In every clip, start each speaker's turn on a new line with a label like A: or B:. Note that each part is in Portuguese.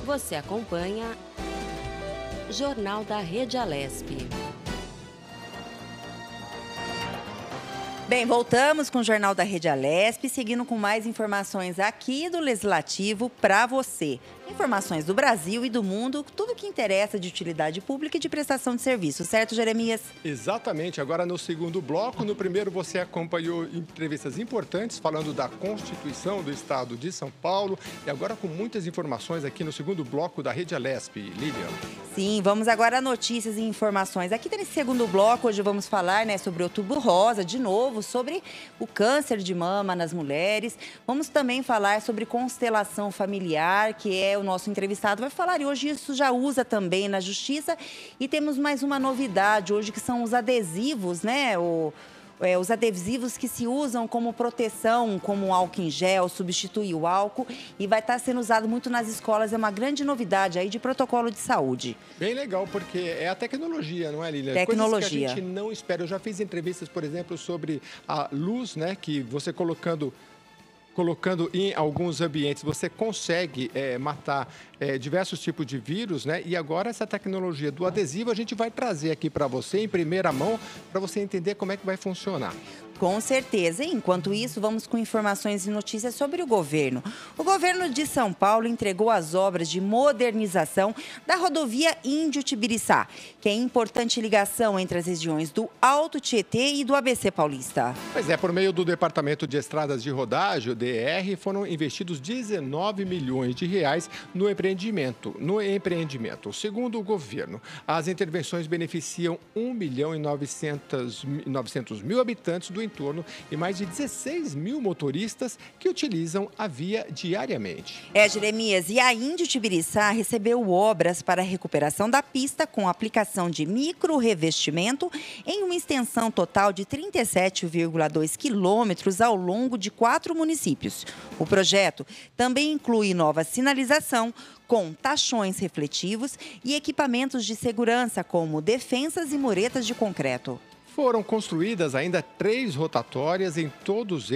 A: Você acompanha Jornal da Rede Alesp.
B: Bem, voltamos com o Jornal da Rede Alesp, seguindo com mais informações aqui do Legislativo para você. Informações do Brasil e do mundo, tudo que interessa de utilidade pública e de prestação de serviço, certo, Jeremias?
C: Exatamente. Agora no segundo bloco, no primeiro você acompanhou entrevistas importantes falando da Constituição do Estado de São Paulo e agora com muitas informações aqui no segundo bloco da Rede Alesp. Lilian.
B: Sim, vamos agora a notícias e informações. Aqui nesse segundo bloco, hoje vamos falar sobre o Outubro Rosa, de novo, sobre o câncer de mama nas mulheres. Vamos também falar sobre constelação familiar, que é o nosso entrevistado vai falar. E hoje isso já usa também na Justiça. E temos mais uma novidade hoje, que são os adesivos, os adesivos que se usam como proteção, como álcool em gel, substitui o álcool e vai estar sendo usado muito nas escolas. É uma grande novidade aí de protocolo de saúde.
C: Bem legal, porque é a tecnologia, não é, Lilian?
B: Tecnologia.
C: Coisas que a gente não espera. Eu já fiz entrevistas, por exemplo, sobre a luz, né? Que você colocando em alguns ambientes, você consegue matar diversos tipos de vírus, né? E agora essa tecnologia do adesivo a gente vai trazer aqui para você em primeira mão, para você entender como é que vai funcionar.
B: Com certeza. Enquanto isso, vamos com informações e notícias sobre o governo. O governo de São Paulo entregou as obras de modernização da rodovia Índio-Tibiriçá, que é importante ligação entre as regiões do Alto Tietê e do ABC Paulista.
C: Pois é, por meio do Departamento de Estradas de Rodagem, o DR, foram investidos 19 milhões de reais no empreendimento. Segundo o governo, as intervenções beneficiam 1.900.000 habitantes do entorno e mais de 16 mil motoristas que utilizam a via diariamente.
B: Jeremias, e a Índio-Tibiriçá recebeu obras para a recuperação da pista com aplicação de micro-revestimento em uma extensão total de 37,2 quilômetros ao longo de 4 municípios. O projeto também inclui nova sinalização com tachões refletivos e equipamentos de segurança como defensas e muretas de concreto.
C: Foram construídas ainda 3 rotatórias, em todas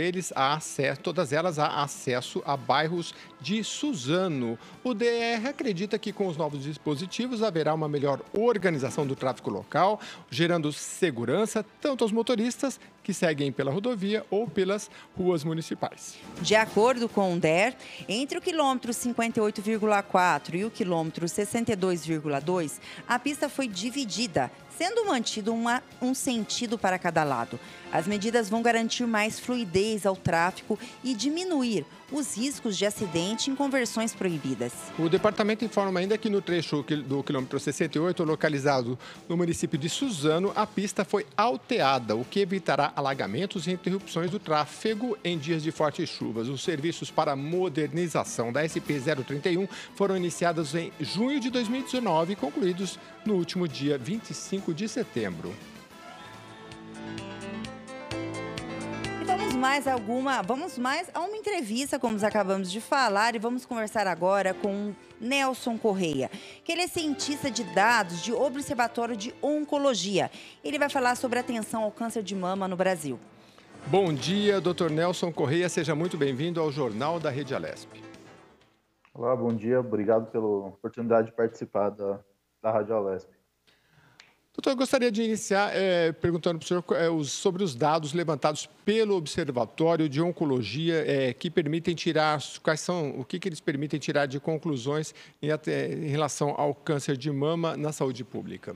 C: elas há acesso a bairros de Suzano. O DR acredita que com os novos dispositivos haverá uma melhor organização do tráfego local, gerando segurança tanto aos motoristas que seguem pela rodovia ou pelas ruas municipais.
B: De acordo com o DER, entre o quilômetro 58,4 e o quilômetro 62,2, a pista foi dividida, sendo mantido um sentido para cada lado. As medidas vão garantir mais fluidez ao tráfego e diminuir os riscos de acidente em conversões proibidas.
C: O departamento informa ainda que no trecho do quilômetro 68, localizado no município de Suzano, a pista foi alteada, o que evitará alagamentos e interrupções do tráfego em dias de fortes chuvas. Os serviços para modernização da SP-031 foram iniciados em junho de 2019 e concluídos no último dia 25 de setembro.
B: Vamos mais a uma entrevista, como acabamos de falar, e vamos conversar agora com Nelson Correia, que ele é cientista de dados de Observatório de Oncologia. Ele vai falar sobre a atenção ao câncer de mama no Brasil.
C: Bom dia, Dr. Nelson Correia, seja muito bem-vindo ao Jornal da Rede Alesp.
D: Olá, bom dia, obrigado pela oportunidade de participar da Rádio Alesp.
C: Doutor, eu gostaria de iniciar perguntando para o senhor sobre os dados levantados pelo Observatório de Oncologia que permitem tirar, o que eles permitem tirar de conclusões em relação ao câncer de mama na saúde pública.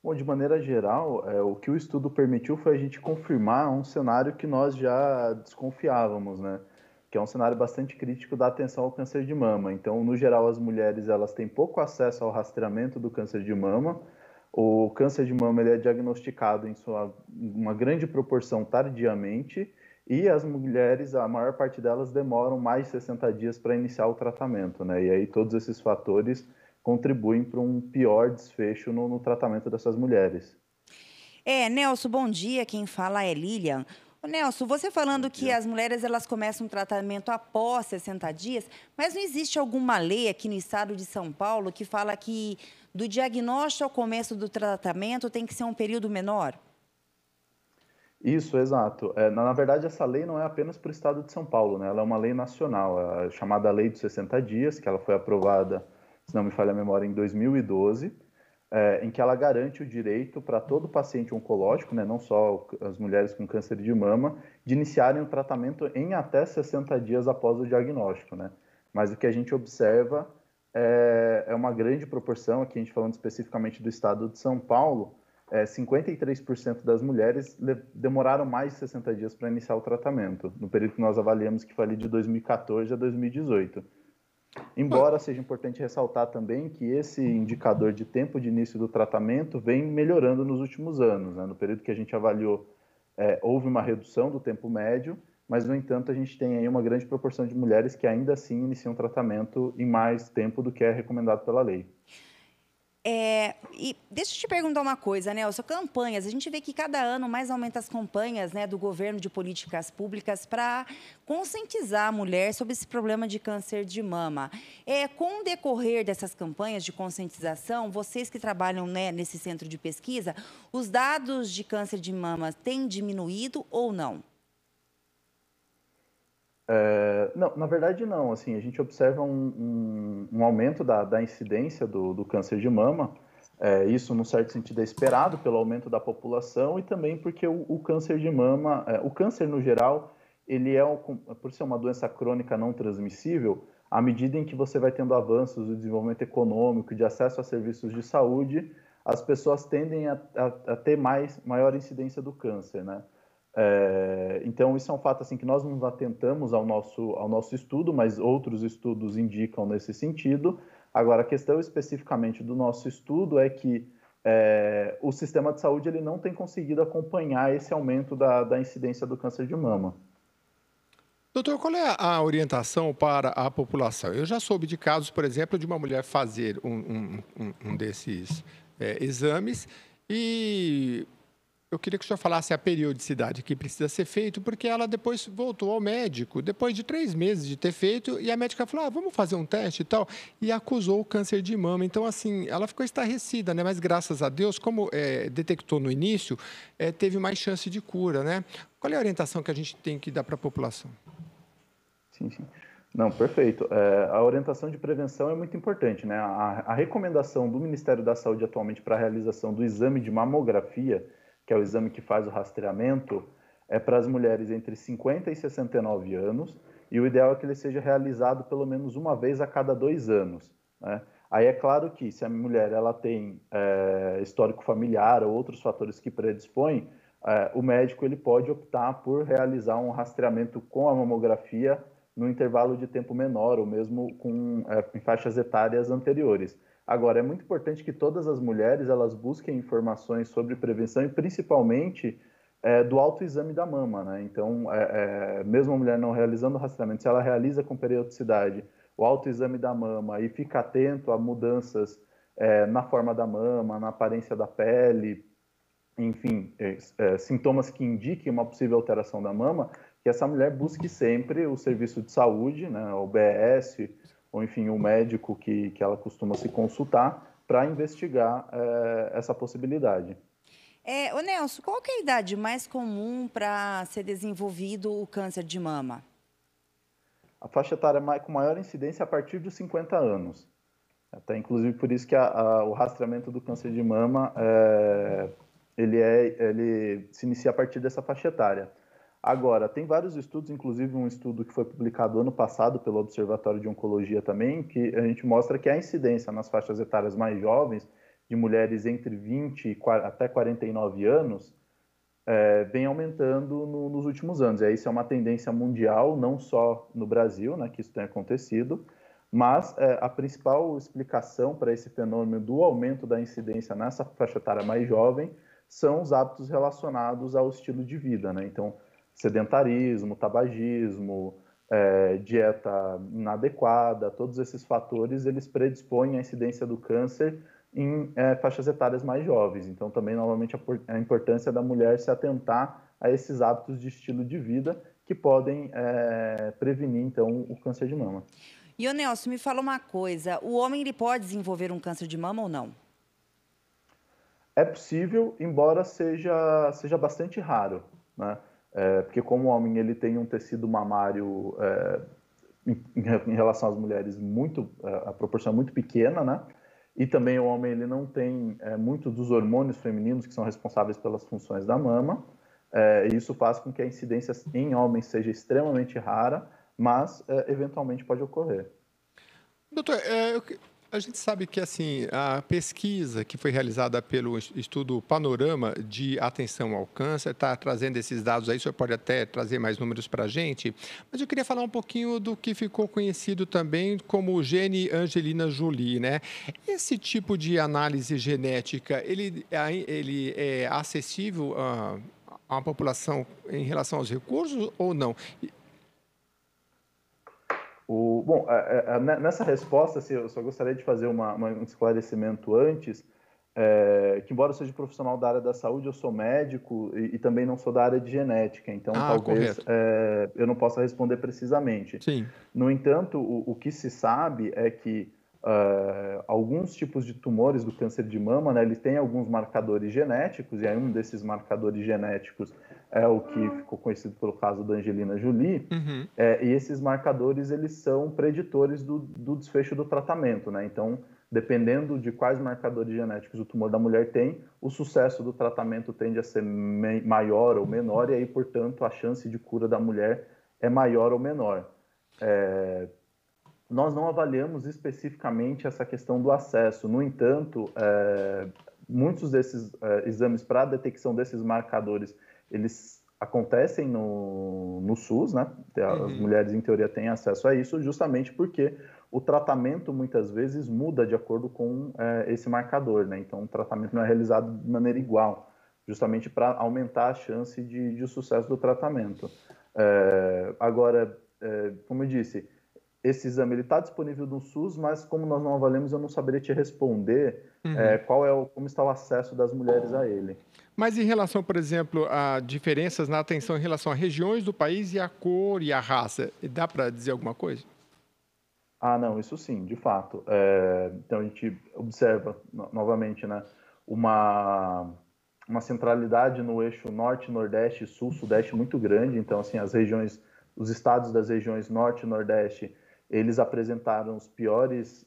D: Bom, de maneira geral, o que o estudo permitiu foi a gente confirmar um cenário que nós já desconfiávamos, né? Que é um cenário bastante crítico da atenção ao câncer de mama. Então, no geral, as mulheres elas têm pouco acesso ao rastreamento do câncer de mama. O câncer de mama ele é diagnosticado em uma grande proporção tardiamente e as mulheres, a maior parte delas, demoram mais de 60 dias para iniciar o tratamento, né? E aí todos esses fatores contribuem para um pior desfecho no tratamento dessas mulheres.
B: Nelson, bom dia. Quem fala é Lilian. Nelson, você falando que as mulheres elas começam o tratamento após 60 dias, mas não existe alguma lei aqui no estado de São Paulo que fala que do diagnóstico ao começo do tratamento tem que ser um período menor?
D: Isso, exato. Na verdade, essa lei não é apenas para o estado de São Paulo, né? Ela é uma lei nacional, a chamada Lei dos 60 Dias, que ela foi aprovada, se não me falha a memória, em 2012, em que ela garante o direito para todo paciente oncológico, né, não só as mulheres com câncer de mama, de iniciarem o tratamento em até 60 dias após o diagnóstico, né? Mas o que a gente observa é uma grande proporção, aqui a gente falando especificamente do estado de São Paulo, 53% das mulheres demoraram mais de 60 dias para iniciar o tratamento, no período que nós avaliamos, que foi ali de 2014 a 2018. Embora seja importante ressaltar também que esse indicador de tempo de início do tratamento vem melhorando nos últimos anos, né? No período que a gente avaliou, houve uma redução do tempo médio, mas, no entanto, a gente tem aí uma grande proporção de mulheres que ainda assim iniciam tratamento em mais tempo do que é recomendado pela lei.
B: E deixa eu te perguntar uma coisa, Nelson. Campanhas, a gente vê que cada ano mais aumenta as campanhas, né, do governo de políticas públicas para conscientizar a mulher sobre esse problema de câncer de mama. Com o decorrer dessas campanhas de conscientização, vocês que trabalham, né, nesse centro de pesquisa, os dados de câncer de mama têm diminuído ou não?
D: Não, na verdade não. Assim, a gente observa um aumento da incidência do câncer de mama. Isso, num certo sentido, é esperado pelo aumento da população e também porque o câncer de mama, o câncer no geral, ele por ser uma doença crônica não transmissível, à medida em que você vai tendo avanços do desenvolvimento econômico, de acesso a serviços de saúde, as pessoas tendem a ter maior incidência do câncer, né? Então, isso é um fato assim, que nós nos atentamos ao nosso estudo, mas outros estudos indicam nesse sentido. Agora, a questão especificamente do nosso estudo é que o sistema de saúde ele não tem conseguido acompanhar esse aumento da incidência do câncer de mama.
C: Doutor, qual é orientação para a população? Eu já soube de casos, por exemplo, de uma mulher fazer um desses exames e eu queria que o senhor falasse a periodicidade que precisa ser feito, porque ela depois voltou ao médico, depois de 3 meses de ter feito, e a médica falou, vamos fazer um teste e tal, e acusou o câncer de mama. Então, assim, ela ficou estarrecida, né? Mas, graças a Deus, como detectou no início, teve mais chance de cura, né? Qual é a orientação que a gente tem que dar para a população?
D: Sim, sim. Não, perfeito. A orientação de prevenção é muito importante, né? A recomendação do Ministério da Saúde atualmente para a realização do exame de mamografia, que é o exame que faz o rastreamento, é para as mulheres entre 50 e 69 anos, e o ideal é que ele seja realizado pelo menos uma vez a cada 2 anos, né? Aí é claro que se a mulher ela tem histórico familiar ou outros fatores que predispõem, o médico ele pode optar por realizar um rastreamento com a mamografia no intervalo de tempo menor, ou mesmo em faixas etárias anteriores. Agora, é muito importante que todas as mulheres elas busquem informações sobre prevenção e principalmente do autoexame da mama, né? Então, mesmo a mulher não realizando o rastreamento, se ela realiza com periodicidade o autoexame da mama e fica atento a mudanças na forma da mama, na aparência da pele, enfim, sintomas que indiquem uma possível alteração da mama, que essa mulher busque sempre o serviço de saúde, né, o BS, ou enfim, o médico que ela costuma se consultar para investigar essa possibilidade.
B: Ô Nelson, qual que é a idade mais comum para ser desenvolvido o câncer de mama?
D: A faixa etária com maior incidência é a partir dos 50 anos. Até inclusive por isso que o rastreamento do câncer de mama ele se inicia a partir dessa faixa etária. Agora, tem vários estudos, inclusive um estudo que foi publicado ano passado pelo Observatório de Oncologia também, que a gente mostra que a incidência nas faixas etárias mais jovens, de mulheres entre 20 até 49 anos, vem aumentando nos últimos anos. E isso é uma tendência mundial, não só no Brasil, né, que isso tem acontecido, mas a principal explicação para esse fenômeno do aumento da incidência nessa faixa etária mais jovem são os hábitos relacionados ao estilo de vida, né? Então, sedentarismo, tabagismo, dieta inadequada, todos esses fatores eles predispõem à incidência do câncer em faixas etárias mais jovens. Então, também, novamente, a importância da mulher se atentar a esses hábitos de estilo de vida que podem prevenir, então, o câncer de mama.
B: E, ô Nelson, me fala uma coisa, o homem ele pode desenvolver um câncer de mama ou não?
D: É possível, embora seja bastante raro. né? Porque como o homem ele tem um tecido mamário em relação às mulheres a proporção é muito pequena, né? E também o homem ele não tem muito dos hormônios femininos que são responsáveis pelas funções da mama. E isso faz com que a incidência em homens seja extremamente rara, mas eventualmente pode ocorrer.
C: Doutor, a gente sabe que assim a pesquisa que foi realizada pelo estudo Panorama de Atenção ao Câncer está trazendo esses dados aí, o senhor pode até trazer mais números para a gente, mas eu queria falar um pouquinho do que ficou conhecido também como o gene Angelina Jolie, né? Esse tipo de análise genética, ele é acessível a uma população em relação aos recursos ou não?
D: Nessa resposta, eu só gostaria de fazer um esclarecimento antes, que embora eu seja profissional da área da saúde, eu sou médico e também não sou da área de genética, então talvez eu não possa responder precisamente.
C: Sim.
D: No entanto, o que se sabe é que alguns tipos de tumores do câncer de mama, né, eles têm alguns marcadores genéticos, e aí um desses marcadores genéticos é o que ficou conhecido pelo caso da Angelina Jolie, e esses marcadores eles são preditores do desfecho do tratamento, né? Então, dependendo de quais marcadores genéticos o tumor da mulher tem, o sucesso do tratamento tende a ser maior ou menor, e aí, portanto, a chance de cura da mulher é maior ou menor. Nós não avaliamos especificamente essa questão do acesso. No entanto, muitos desses exames para a detecção desses marcadores, eles acontecem no SUS, né? As mulheres, em teoria, têm acesso a isso, justamente porque o tratamento, muitas vezes, muda de acordo com esse marcador, né? Então, o tratamento não é realizado de maneira igual, justamente para aumentar a chance de sucesso do tratamento. Agora, como eu disse, esse exame está disponível no SUS, mas como nós não avaliamos, eu não saberia te responder como está o acesso das mulheres a ele.
C: Mas em relação, por exemplo, a diferenças na atenção em relação a regiões do país e a cor e a raça, dá para dizer alguma coisa?
D: Não, isso sim, de fato. Então a gente observa novamente, né, uma centralidade no eixo norte, nordeste, sul, sudeste muito grande. Então, assim, os estados das regiões norte e nordeste, eles apresentaram os piores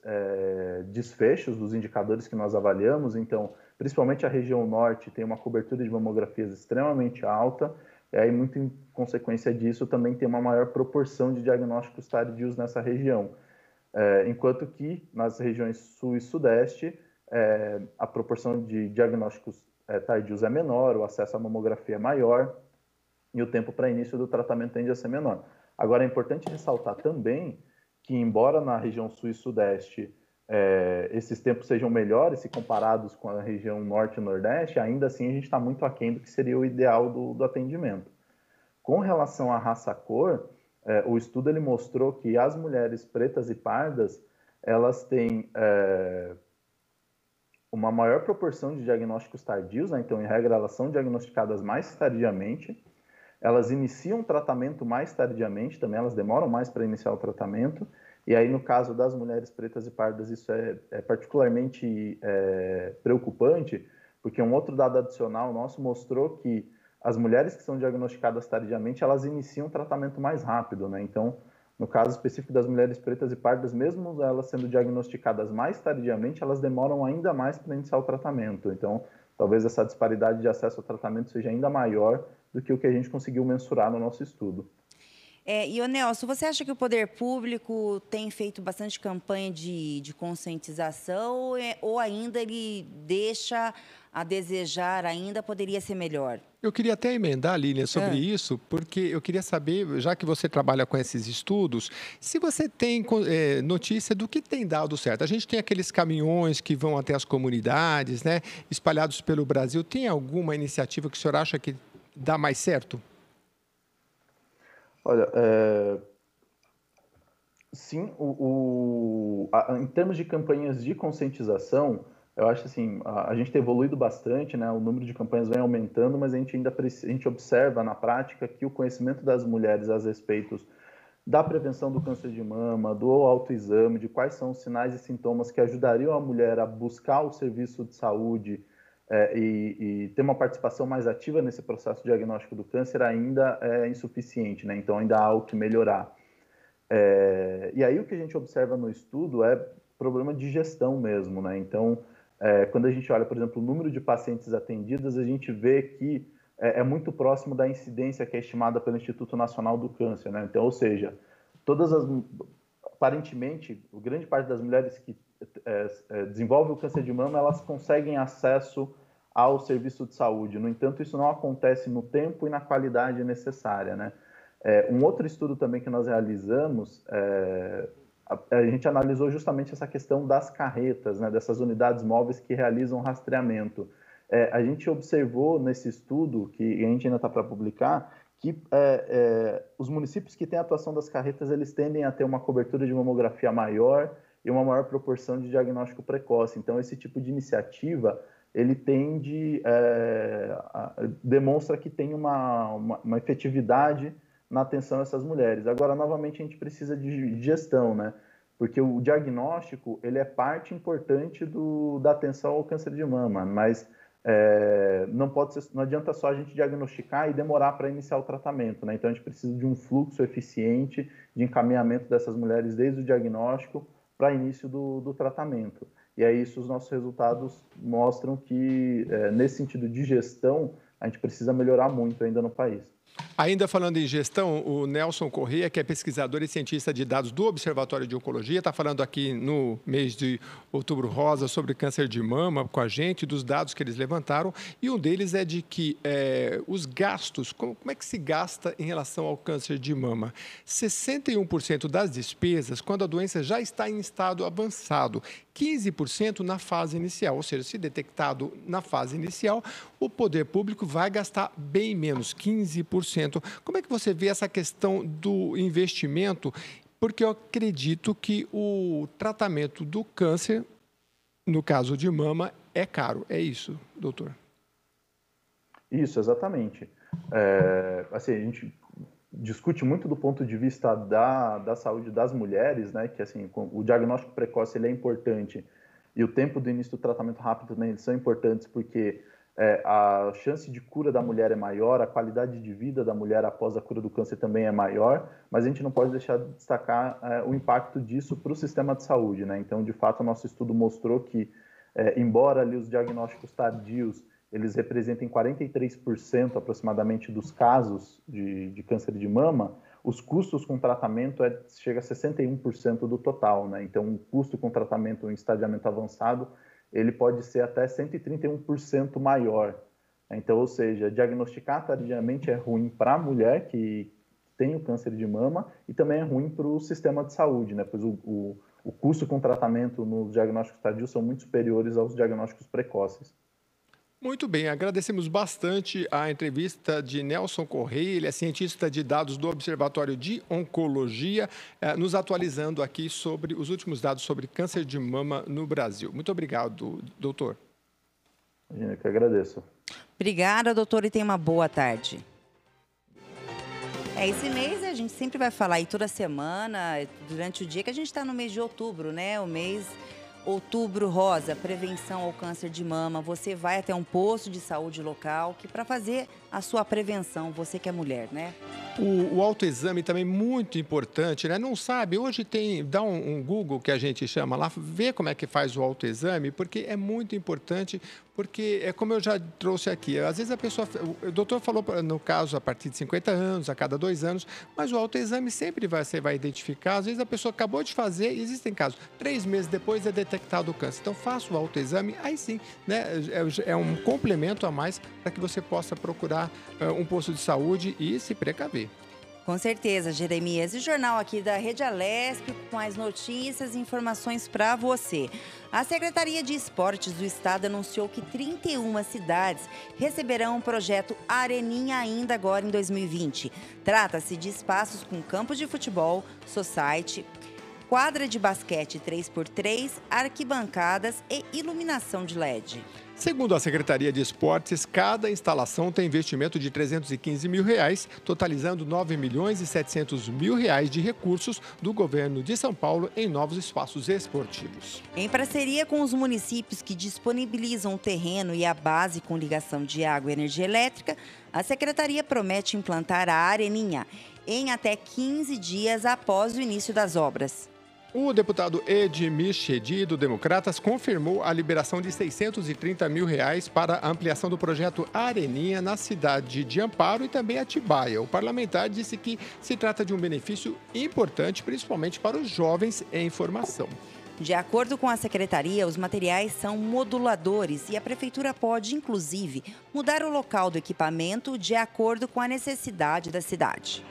D: desfechos dos indicadores que nós avaliamos. Então, principalmente a região norte tem uma cobertura de mamografias extremamente alta, e aí, muito em consequência disso, também tem uma maior proporção de diagnósticos tardios nessa região. Enquanto que nas regiões sul e sudeste, a proporção de diagnósticos tardios é menor, o acesso à mamografia é maior e o tempo para início do tratamento tende a ser menor. Agora, é importante ressaltar também que, embora na região sul e sudeste esses tempos sejam melhores se comparados com a região norte e nordeste, ainda assim a gente está muito aquém do que seria o ideal do atendimento. Com relação à raça-cor, o estudo ele mostrou que as mulheres pretas e pardas, elas têm uma maior proporção de diagnósticos tardios, né? Então, em regra, elas são diagnosticadas mais tardiamente, elas iniciam o tratamento mais tardiamente, também elas demoram mais para iniciar o tratamento, e aí, no caso das mulheres pretas e pardas, isso é particularmente preocupante, porque um outro dado adicional nosso mostrou que as mulheres que são diagnosticadas tardiamente, elas iniciam o tratamento mais rápido, né? Então, no caso específico das mulheres pretas e pardas, mesmo elas sendo diagnosticadas mais tardiamente, elas demoram ainda mais para iniciar o tratamento. Então, talvez essa disparidade de acesso ao tratamento seja ainda maior do que o que a gente conseguiu mensurar no nosso estudo.
B: E, Nelson, você acha que o poder público tem feito bastante campanha de conscientização ou ainda ele deixa a desejar, ainda poderia ser melhor?
C: Eu queria até emendar, Lília, sobre isso, porque eu queria saber, já que você trabalha com esses estudos, se você tem notícia do que tem dado certo. A gente tem aqueles caminhões que vão até as comunidades, né, espalhados pelo Brasil. Tem alguma iniciativa que o senhor acha que dá mais certo?
D: Olha, sim, em termos de campanhas de conscientização, eu acho assim, a gente tem evoluído bastante, né? O número de campanhas vem aumentando, mas a gente observa na prática que o conhecimento das mulheres a respeito da prevenção do câncer de mama, do autoexame, de quais são os sinais e sintomas que ajudariam a mulher a buscar o serviço de saúde e ter uma participação mais ativa nesse processo diagnóstico do câncer ainda é insuficiente, né? Então ainda há algo que melhorar. E aí o que a gente observa no estudo é problema de gestão mesmo, né? Então, quando a gente olha, por exemplo, o número de pacientes atendidos, a gente vê que é muito próximo da incidência que é estimada pelo Instituto Nacional do Câncer, né? Então, ou seja, aparentemente, grande parte das mulheres que desenvolvem o câncer de mama, elas conseguem acesso ao serviço de saúde. No entanto, isso não acontece no tempo e na qualidade necessária, né? Um outro estudo também que nós realizamos, a gente analisou justamente essa questão das carretas, né, dessas unidades móveis que realizam rastreamento. A gente observou nesse estudo, que a gente ainda está para publicar, que os municípios que têm a atuação das carretas, eles tendem a ter uma cobertura de mamografia maior e uma maior proporção de diagnóstico precoce. Então, esse tipo de iniciativa, ele demonstra que tem uma efetividade na atenção a essas mulheres. Agora, novamente, a gente precisa de gestão, né? Porque o diagnóstico, ele é parte importante da atenção ao câncer de mama, mas não adianta só a gente diagnosticar e demorar para iniciar o tratamento, né? Então, a gente precisa de um fluxo eficiente de encaminhamento dessas mulheres desde o diagnóstico para início do tratamento. E aí, os nossos resultados mostram que, nesse sentido de gestão, a gente precisa melhorar muito ainda no país.
C: Ainda falando em gestão, o Nelson Corrêa, que é pesquisador e cientista de dados do Observatório de Oncologia, está falando aqui no mês de Outubro Rosa sobre câncer de mama com a gente, dos dados que eles levantaram, e um deles é de que os gastos, como é que se gasta em relação ao câncer de mama? 61% das despesas quando a doença já está em estado avançado, 15% na fase inicial, ou seja, se detectado na fase inicial, o poder público vai gastar bem menos, 15%. Como é que você vê essa questão do investimento? Porque eu acredito que o tratamento do câncer, no caso de mama, é caro. É isso, doutor?
D: Isso, exatamente. Assim, a gente discute muito do ponto de vista da saúde das mulheres, né? Que assim, o diagnóstico precoce ele é importante e o tempo do início do tratamento rápido também são importantes porque a chance de cura da mulher é maior, a qualidade de vida da mulher após a cura do câncer também é maior, mas a gente não pode deixar de destacar o impacto disso para o sistema de saúde, né? Então, de fato, o nosso estudo mostrou que, embora ali os diagnósticos tardios eles representem 43% aproximadamente dos casos de câncer de mama, os custos com tratamento chega a 61% do total, né? Então, um custo com tratamento em estadiamento avançado ele pode ser até 131% maior. Então, ou seja, diagnosticar tardiamente é ruim para a mulher que tem o câncer de mama e também é ruim para o sistema de saúde, né? Pois o custo com tratamento nos diagnósticos tardios são muito superiores aos diagnósticos precoces.
C: Muito bem, agradecemos bastante a entrevista de Nelson Corrêa, ele é cientista de dados do Observatório de Oncologia, nos atualizando aqui sobre os últimos dados sobre câncer de mama no Brasil. Muito obrigado, doutor.
D: Eu que agradeço.
B: Obrigada, doutor, e tenha uma boa tarde. Esse mês a gente sempre vai falar aí toda semana, durante o dia que a gente está no mês de outubro, né? O mês Outubro Rosa, prevenção ao câncer de mama. Você vai até um posto de saúde local que para fazer a sua prevenção, você que é mulher, né?
C: O autoexame também muito importante, né? Não sabe, hoje dá um Google que a gente chama lá, vê como é que faz o autoexame, porque é muito importante, porque é como eu já trouxe aqui, às vezes a pessoa, o doutor falou no caso a partir de 50 anos, a cada 2 anos, mas o autoexame sempre você vai identificar, às vezes a pessoa acabou de fazer, existem casos, 3 meses depois é detectado o câncer, então faça o autoexame, aí sim, né? É um complemento a mais para que você possa procurar um posto de saúde e se precaver.
B: Com certeza, Jeremias. E o jornal aqui da Rede Alesp com as notícias e informações para você. A Secretaria de Esportes do Estado anunciou que 31 cidades receberão o projeto Areninha ainda agora em 2020. Trata-se de espaços com campos de futebol, society, quadra de basquete 3x3, arquibancadas e iluminação de LED.
C: Segundo a Secretaria de Esportes, cada instalação tem investimento de R$ 315 mil, totalizando R$ 9.700 mil de recursos do governo de São Paulo em novos espaços esportivos.
B: Em parceria com os municípios que disponibilizam o terreno e a base com ligação de água e energia elétrica, a Secretaria promete implantar a Areninha em até 15 dias após o início das obras.
C: O deputado Edmir Chedi, do Democratas, confirmou a liberação de R$ 630 mil para a ampliação do projeto Areninha na cidade de Amparo e também Atibaia. O parlamentar disse que se trata de um benefício importante, principalmente para os jovens em formação.
B: De acordo com a secretaria, os materiais são moduladores e a prefeitura pode, inclusive, mudar o local do equipamento de acordo com a necessidade da cidade.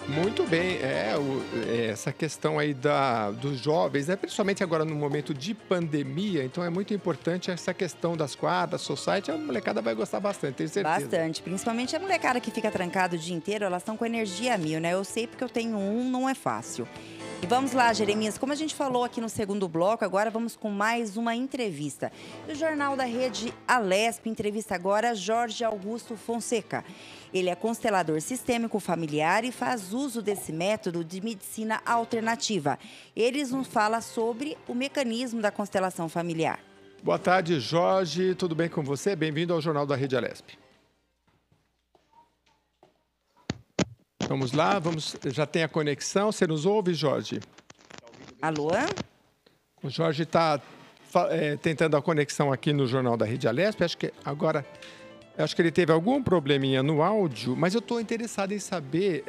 C: Muito bem, essa questão aí dos jovens, principalmente agora no momento de pandemia, então é muito importante essa questão das quadras, society, a molecada vai gostar bastante, tenho certeza.
B: Bastante, principalmente a molecada que fica trancada o dia inteiro, elas estão com energia a mil, né? Eu sei porque eu tenho não é fácil. E vamos lá, Jeremias, como a gente falou aqui no segundo bloco, agora vamos com mais uma entrevista. O Jornal da Rede Alesp entrevista agora Jorge Augusto Fonseca. Ele é constelador sistêmico familiar e faz uso desse método de medicina alternativa. Ele nos fala sobre o mecanismo da constelação familiar.
C: Boa tarde, Jorge. Tudo bem com você? Bem-vindo ao Jornal da Rede Alesp. Vamos lá, já tem a conexão. Você nos ouve, Jorge?
B: Alô?
C: O Jorge está tentando a conexão aqui no Jornal da Rede Alesp. Acho que ele teve algum probleminha no áudio, mas eu estou interessado em saber,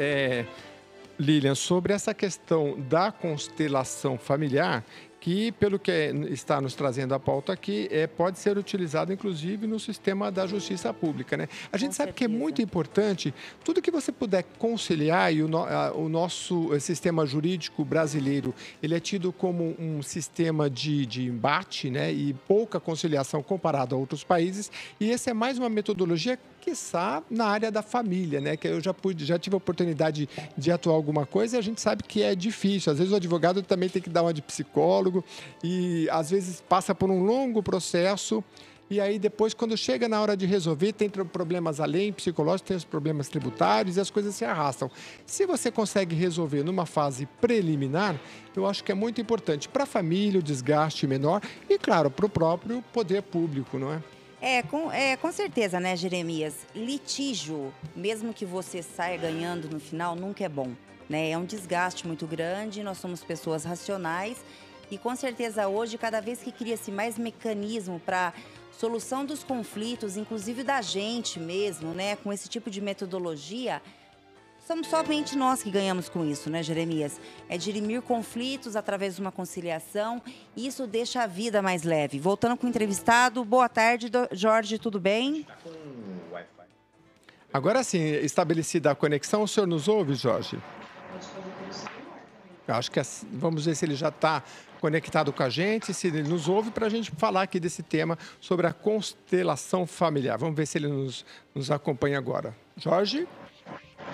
C: Lilian, sobre essa questão da constelação familiar, que, pelo que está nos trazendo a pauta aqui, pode ser utilizado, inclusive, no sistema da justiça pública, né? A gente sabe que é muito importante, tudo que você puder conciliar, e o nosso sistema jurídico brasileiro, ele é tido como um sistema de embate, né? E pouca conciliação comparado a outros países, e essa é mais uma metodologia, quiçá, na área da família, né? Que eu já tive a oportunidade de atuar alguma coisa e a gente sabe que é difícil. Às vezes o advogado também tem que dar uma de psicólogo e às vezes passa por um longo processo e aí depois, quando chega na hora de resolver, tem problemas além psicológicos, tem os problemas tributários e as coisas se arrastam. Se você consegue resolver numa fase preliminar, eu acho que é muito importante para a família, o desgaste menor e, claro, para o próprio poder público, não é?
B: Com certeza, né, Jeremias? Litígio, mesmo que você saia ganhando no final, nunca é bom, né? É um desgaste muito grande, nós somos pessoas racionais e, com certeza, hoje, cada vez que cria-se mais mecanismo para solução dos conflitos, inclusive da gente mesmo, né, com esse tipo de metodologia, somos somente nós que ganhamos com isso, né, Jeremias? É dirimir conflitos através de uma conciliação e isso deixa a vida mais leve. Voltando com o entrevistado, boa tarde, Jorge, tudo bem?
E: Está com Wi-Fi.
C: Agora sim, estabelecida a conexão, o senhor nos ouve, Jorge? Eu acho que vamos ver se ele já está conectado com a gente, se ele nos ouve, para a gente falar aqui desse tema sobre a constelação familiar. Vamos ver se ele nos acompanha agora. Jorge?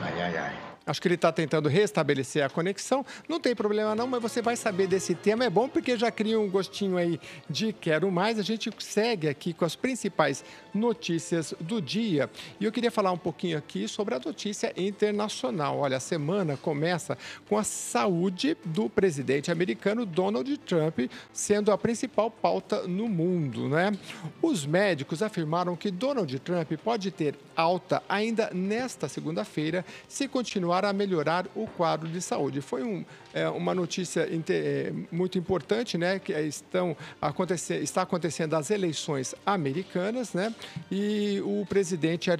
E: Ai.
C: Acho que ele está tentando restabelecer a conexão. Não tem problema não, mas você vai saber desse tema. É bom porque já cria um gostinho aí de quero mais. A gente segue aqui com as principais notícias do dia. E eu queria falar um pouquinho aqui sobre a notícia internacional. Olha, a semana começa com a saúde do presidente americano Donald Trump sendo a principal pauta no mundo, né? Os médicos afirmaram que Donald Trump pode ter alta ainda nesta segunda-feira se continuar a melhorar o quadro de saúde. Foi uma notícia muito importante, né? Que está acontecendo as eleições americanas, né? E o presidente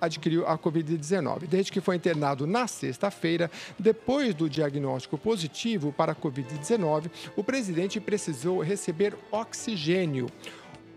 C: adquiriu a Covid-19. Desde que foi internado na sexta-feira, depois do diagnóstico positivo para a Covid-19, o presidente precisou receber oxigênio.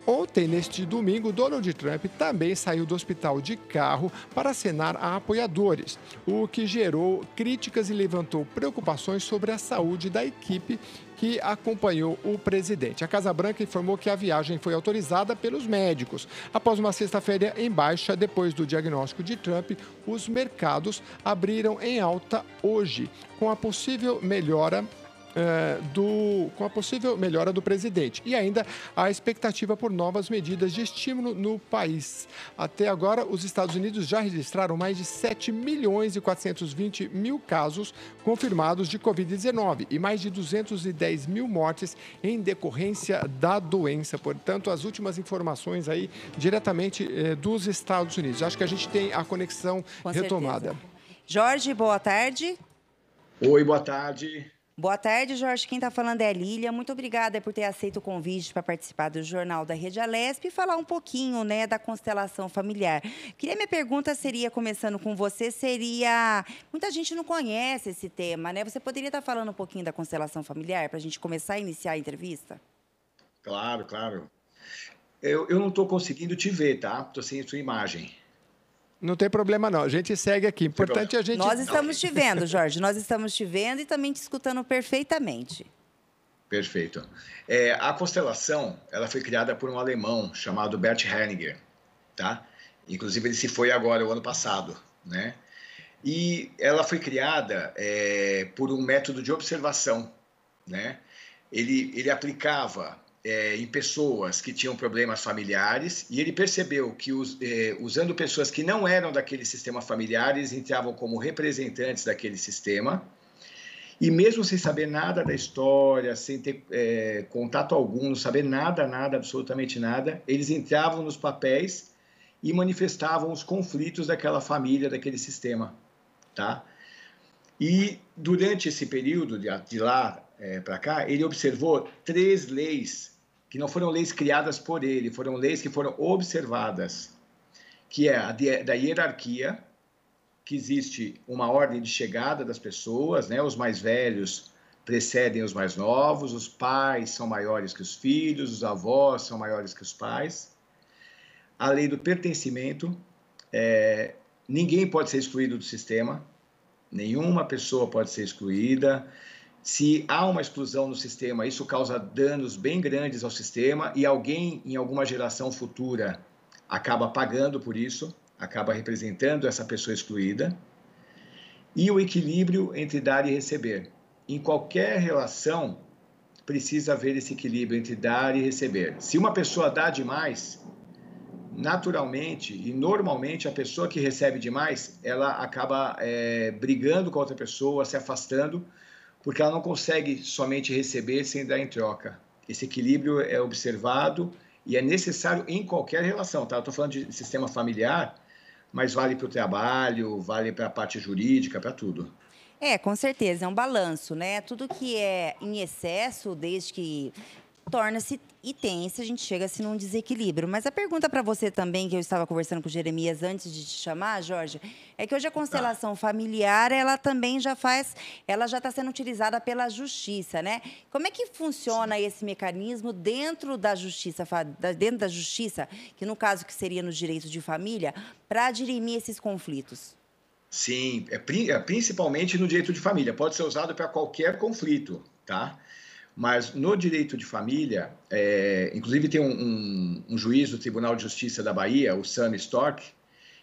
C: Ontem, neste domingo, Donald Trump também saiu do hospital de carro para acenar a apoiadores, o que gerou críticas e levantou preocupações sobre a saúde da equipe que acompanhou o presidente. A Casa Branca informou que a viagem foi autorizada pelos médicos. Após uma sexta-feira em baixa, depois do diagnóstico de Trump, os mercados abriram em alta hoje, com a possível melhora do presidente e ainda a expectativa por novas medidas de estímulo no país. Até agora, os Estados Unidos já registraram mais de 7 milhões e 420 mil casos confirmados de Covid-19 e mais de 210 mil mortes em decorrência da doença. Portanto, as últimas informações aí diretamente dos Estados Unidos. Acho que a gente tem a conexão retomada.
B: Certeza. Jorge, boa tarde.
E: Oi, boa tarde.
B: Boa tarde, Jorge. Quem está falando é a Lília. Muito obrigada por ter aceito o convite para participar do Jornal da Rede Alesp e falar um pouquinho, né, da constelação familiar. Minha pergunta seria, começando com você, muita gente não conhece esse tema, né? Você poderia estar falando um pouquinho da constelação familiar para a gente começar a iniciar a entrevista?
E: Claro, claro. Eu não estou conseguindo te ver, tá? Estou sem a sua imagem.
C: Não tem problema, não. A gente segue aqui. Importante a gente...
B: Nós estamos te vendo, Jorge. Nós estamos te vendo e também te escutando perfeitamente.
E: Perfeito. A constelação, ela foi criada por um alemão chamado Bert Hellinger, tá? Inclusive, ele se foi agora, o ano passado, né? E ela foi criada por um método de observação, né? Ele aplicava... em pessoas que tinham problemas familiares, e ele percebeu que, usando pessoas que não eram daquele sistema familiar, eles entravam como representantes daquele sistema, e mesmo sem saber nada da história, sem ter contato algum, não saber nada, absolutamente nada, eles entravam nos papéis e manifestavam os conflitos daquela família, daquele sistema, tá? E durante esse período, de lá para cá, ele observou 3 leis que não foram leis criadas por ele, foram leis que foram observadas, que é a da hierarquia, que existe uma ordem de chegada das pessoas, né? Os mais velhos precedem os mais novos, os pais são maiores que os filhos, os avós são maiores que os pais. A lei do pertencimento, ninguém pode ser excluído do sistema, nenhuma pessoa pode ser excluída. Se há uma exclusão no sistema, isso causa danos bem grandes ao sistema e alguém, em alguma geração futura, acaba pagando por isso, acaba representando essa pessoa excluída. E o equilíbrio entre dar e receber. Em qualquer relação, precisa haver esse equilíbrio entre dar e receber. Se uma pessoa dá demais, naturalmente e normalmente a pessoa que recebe demais, ela acaba brigando com a outra pessoa, se afastando, porque ela não consegue somente receber sem dar em troca. Esse equilíbrio é observado e é necessário em qualquer relação, tá? Eu estou falando de sistema familiar, mas vale para o trabalho, vale para a parte jurídica, para tudo.
B: Com certeza, é um balanço, né? Tudo que é em excesso, desde que torna-se intenso, a gente chega-se num desequilíbrio. Mas a pergunta para você também, que eu estava conversando com o Jeremias antes de te chamar, Jorge, é que hoje a constelação familiar, ela também ela já está sendo utilizada pela justiça, né? Como é que funciona esse mecanismo dentro da justiça, que no caso que seria nos direitos de família, para dirimir esses conflitos?
E: Sim, principalmente no direito de família. Pode ser usado para qualquer conflito, tá? Mas no direito de família, inclusive tem um juiz do Tribunal de Justiça da Bahia, o Sam Stork,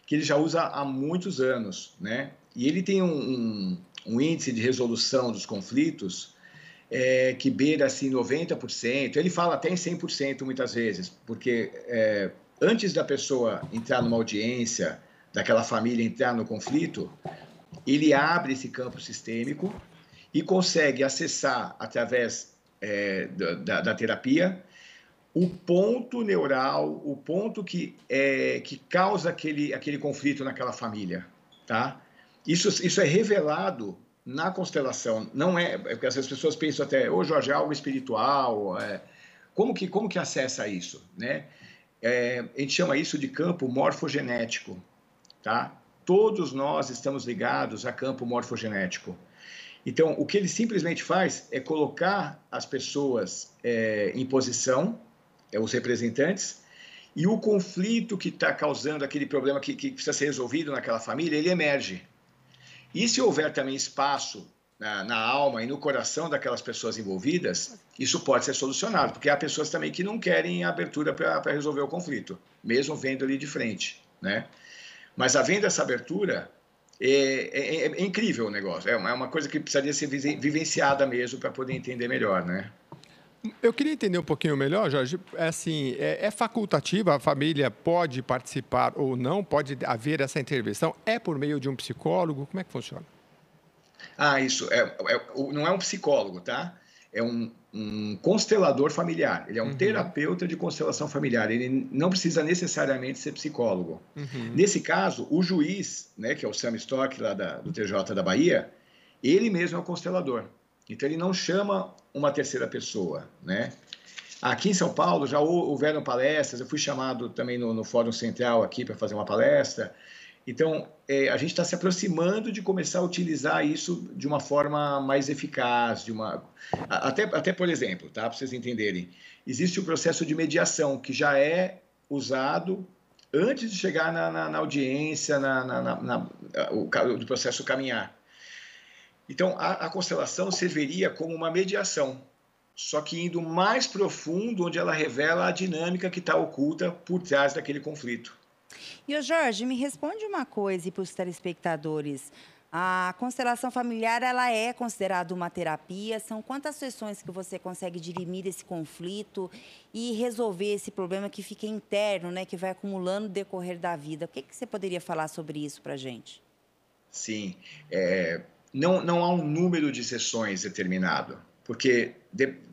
E: que ele já usa há muitos anos, né? E ele tem um índice de resolução dos conflitos que beira assim 90%. Ele fala até em 100% muitas vezes, porque antes da pessoa entrar numa audiência, daquela família entrar no conflito, ele abre esse campo sistêmico e consegue acessar através da terapia, o ponto neural, o ponto que causa aquele conflito naquela família, tá? Isso é revelado na constelação, não porque as pessoas pensam até, Jorge, é algo espiritual, como que acessa isso, né? A gente chama isso de campo morfogenético, tá? Todos nós estamos ligados a campo morfogenético. Então, o que ele simplesmente faz é colocar as pessoas em posição os representantes, e o conflito que está causando aquele problema que precisa ser resolvido naquela família, ele emerge. E se houver também espaço na alma e no coração daquelas pessoas envolvidas, isso pode ser solucionado, porque há pessoas também que não querem abertura para resolver o conflito, mesmo vendo ali de frente, né? Mas havendo essa abertura, é incrível o negócio, é uma coisa que precisaria ser vivenciada mesmo para poder entender melhor, né?
C: Eu queria entender um pouquinho melhor, Jorge, assim, é facultativa, a família pode participar ou não, pode haver essa intervenção, é por meio de um psicólogo, como é que funciona?
E: Isso, não é um psicólogo, tá? É um constelador familiar, ele é um terapeuta de constelação familiar, ele não precisa necessariamente ser psicólogo. Nesse caso, o juiz, né, que é o Sam Stock, lá do TJ da Bahia, ele mesmo é o constelador. Então, ele não chama uma terceira pessoa, né? Aqui em São Paulo já houveram palestras, eu fui chamado também no Fórum Central aqui para fazer uma palestra. Então, a gente está se aproximando de começar a utilizar isso de uma forma mais eficaz, até por exemplo, tá? Para vocês entenderem, existe o processo de mediação, que já é usado antes de chegar na audiência, do processo caminhar. Então, a constelação serviria como uma mediação, só que indo mais profundo, onde ela revela a dinâmica que está oculta por trás daquele conflito.
B: E o Jorge, me responde uma coisa para os telespectadores. A constelação familiar, ela é considerada uma terapia? São quantas sessões que você consegue dirimir esse conflito e resolver esse problema que fica interno, né, que vai acumulando no decorrer da vida? O que você poderia falar sobre isso para a gente?
E: Sim, não há um número de sessões determinado, porque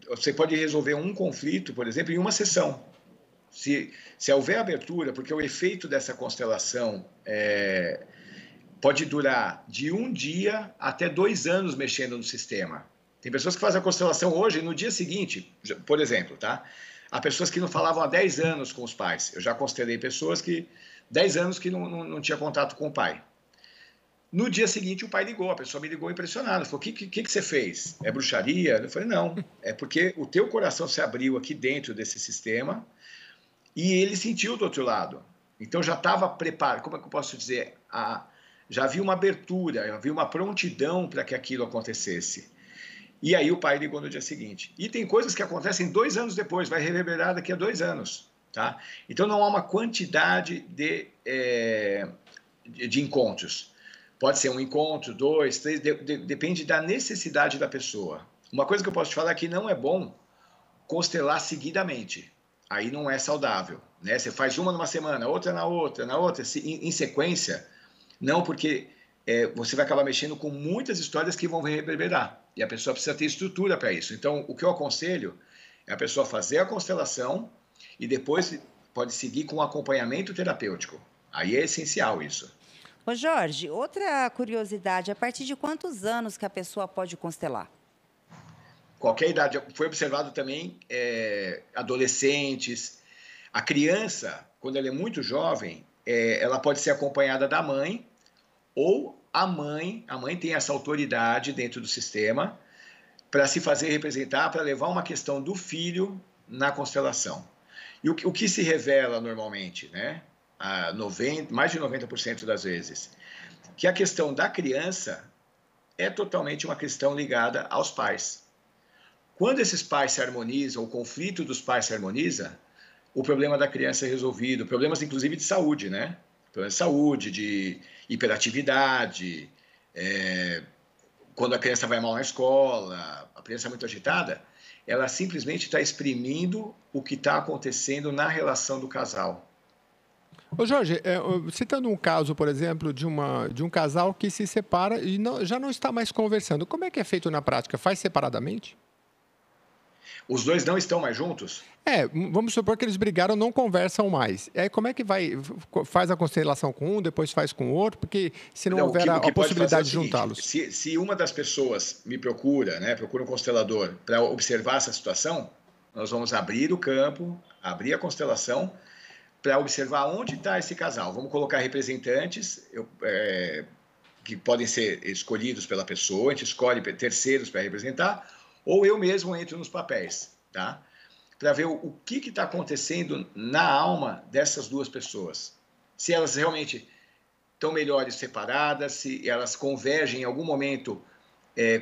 E: você pode resolver um conflito, por exemplo, em uma sessão. Se houver abertura, porque o efeito dessa constelação pode durar de 1 dia até 2 anos mexendo no sistema. Tem pessoas que fazem a constelação hoje e no dia seguinte, por exemplo, tá? Há pessoas que não falavam há 10 anos com os pais. Eu já constelei pessoas que 10 anos que não tinha contato com o pai. No dia seguinte, o pai ligou, a pessoa me ligou impressionada. Falou, o que você fez? É bruxaria? Eu falei, não, é porque o teu coração se abriu aqui dentro desse sistema e ele sentiu do outro lado. Então, já estava preparado, como é que eu posso dizer? Já havia uma abertura, havia uma prontidão para que aquilo acontecesse. E aí o pai ligou no dia seguinte. E tem coisas que acontecem 2 anos depois, vai reverberar daqui a 2 anos. Tá? Então, não há uma quantidade de encontros. Pode ser 1 encontro, 2, 3, depende da necessidade da pessoa. Uma coisa que eu posso te falar é que não é bom constelar seguidamente. Aí não é saudável, né? Você faz uma numa semana, outra na outra, em sequência. Não, porque você vai acabar mexendo com muitas histórias que vão reverberar. E a pessoa precisa ter estrutura para isso. Então, o que eu aconselho é a pessoa fazer a constelação e depois pode seguir com um acompanhamento terapêutico. Aí é essencial isso.
B: Ô Jorge, outra curiosidade, a partir de quantos anos que a pessoa pode constelar?
E: Qualquer idade. Foi observado também adolescentes. A criança, quando ela é muito jovem, ela pode ser acompanhada da mãe ou a mãe tem essa autoridade dentro do sistema para se fazer representar, para levar uma questão do filho na constelação. E o que se revela normalmente, né? Mais de 90% das vezes, que a questão da criança é totalmente uma questão ligada aos pais. Quando esses pais se harmonizam, o conflito dos pais se harmoniza, o problema da criança é resolvido, problemas inclusive de saúde, né? Problemas de saúde, de hiperatividade, quando a criança vai mal na escola, a criança é muito agitada, ela simplesmente está exprimindo o que está acontecendo na relação do casal.
C: Ô Jorge, citando um caso, por exemplo, de um casal que se separa e já não está mais conversando, como é que é feito na prática? Faz separadamente?
E: Os dois não estão mais juntos?
C: Vamos supor que eles brigaram, não conversam mais. E aí como é que faz a constelação com um, depois faz com o outro? Porque se não houver a possibilidade de juntá-los.
E: Se uma das pessoas me procura, né, procura um constelador para observar essa situação, nós vamos abrir o campo, abrir a constelação, para observar onde está esse casal. Vamos colocar representantes que podem ser escolhidos pela pessoa, a gente escolhe terceiros para representar, ou eu mesmo entro nos papéis. Tá? para ver o que está acontecendo na alma dessas duas pessoas. Se elas realmente estão melhores separadas, se elas convergem em algum momento,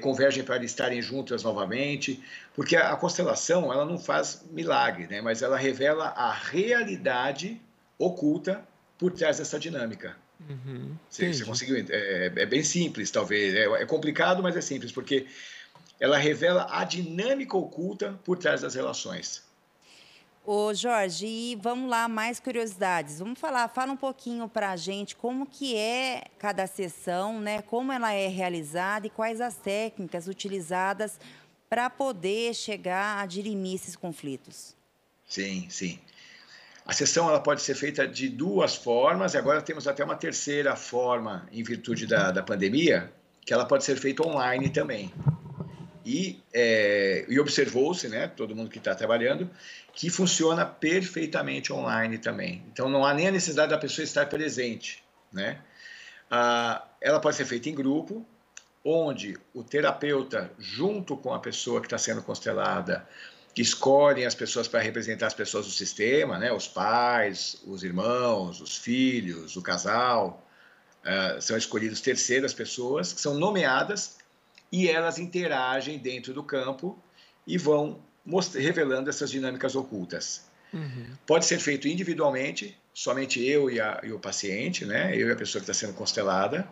E: convergem para estarem juntas novamente, porque a constelação ela não faz milagre, né? Mas ela revela a realidade oculta por trás dessa dinâmica. Você conseguiu? É bem simples, talvez. É complicado, mas é simples, porque ela revela a dinâmica oculta por trás das relações.
B: Ô, Jorge, e vamos lá, mais curiosidades. Fala um pouquinho para a gente como que é cada sessão, né? Como ela é realizada e quais as técnicas utilizadas para poder chegar a dirimir esses conflitos.
E: Sim, sim. A sessão ela pode ser feita de duas formas, e agora temos até uma terceira forma, em virtude da pandemia, que ela pode ser feita online também. E observou-se, né, todo mundo que está trabalhando, que funciona perfeitamente online também. Então, não há nem a necessidade da pessoa estar presente, né? Ela pode ser feita em grupo, onde o terapeuta, junto com a pessoa que está sendo constelada, escolhem as pessoas para representar as pessoas do sistema, né? Os pais, os irmãos, os filhos, o casal. São escolhidas terceiras pessoas, que são nomeadas, e elas interagem dentro do campo e vão revelando essas dinâmicas ocultas. Pode ser feito individualmente, somente eu e o paciente, né? Eu e a pessoa que está sendo constelada,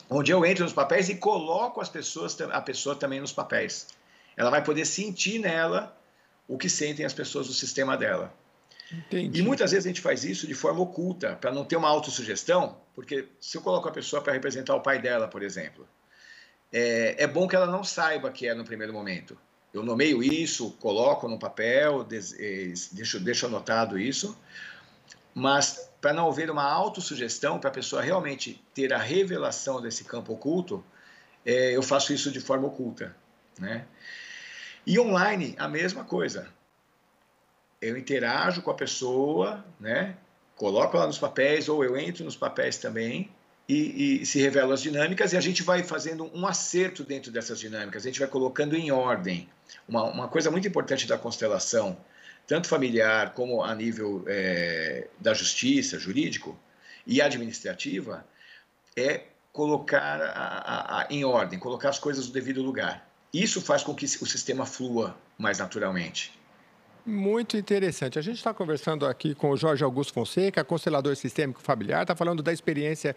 E: onde eu entro nos papéis e coloco a pessoa também nos papéis. Ela vai poder sentir nela o que sentem as pessoas do sistema dela.
C: Entendi.
E: E muitas vezes a gente faz isso de forma oculta, para não ter uma autossugestão, porque se eu coloco a pessoa para representar o pai dela, por exemplo, é bom que ela não saiba que é no primeiro momento. Eu nomeio isso, coloco no papel, deixo anotado isso, mas para não haver uma autossugestão, para a pessoa realmente ter a revelação desse campo oculto, eu faço isso de forma oculta, né? E online, a mesma coisa. Eu interajo com a pessoa, né? Coloco ela nos papéis, ou eu entro nos papéis também, e se revelam as dinâmicas, e a gente vai fazendo um acerto dentro dessas dinâmicas, a gente vai colocando em ordem. Uma coisa muito importante da constelação, tanto familiar como a nível da justiça, jurídico e administrativa, é colocar em ordem, colocar as coisas no devido lugar. Isso faz com que o sistema flua mais naturalmente.
C: Muito interessante. A gente está conversando aqui com o Jorge Augusto Fonseca, constelador sistêmico familiar, está falando da experiência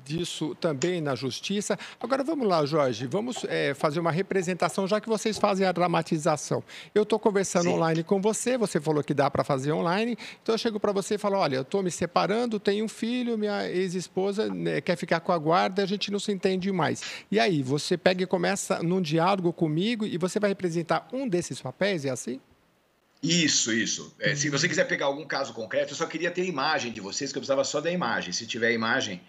C: disso também na justiça. Agora vamos lá, Jorge, vamos fazer uma representação, já que vocês fazem a dramatização. Eu estou conversando online com você falou que dá para fazer online, então eu chego para você e falo, olha, eu estou me separando, tenho um filho, minha ex-esposa quer ficar com a guarda, a gente não se entende mais. E aí, você pega e começa num diálogo comigo e você vai representar um desses papéis, é assim?
E: Isso. Se você quiser pegar algum caso concreto, eu só queria ter a imagem de vocês, que eu precisava só da imagem. Se tiver imagem,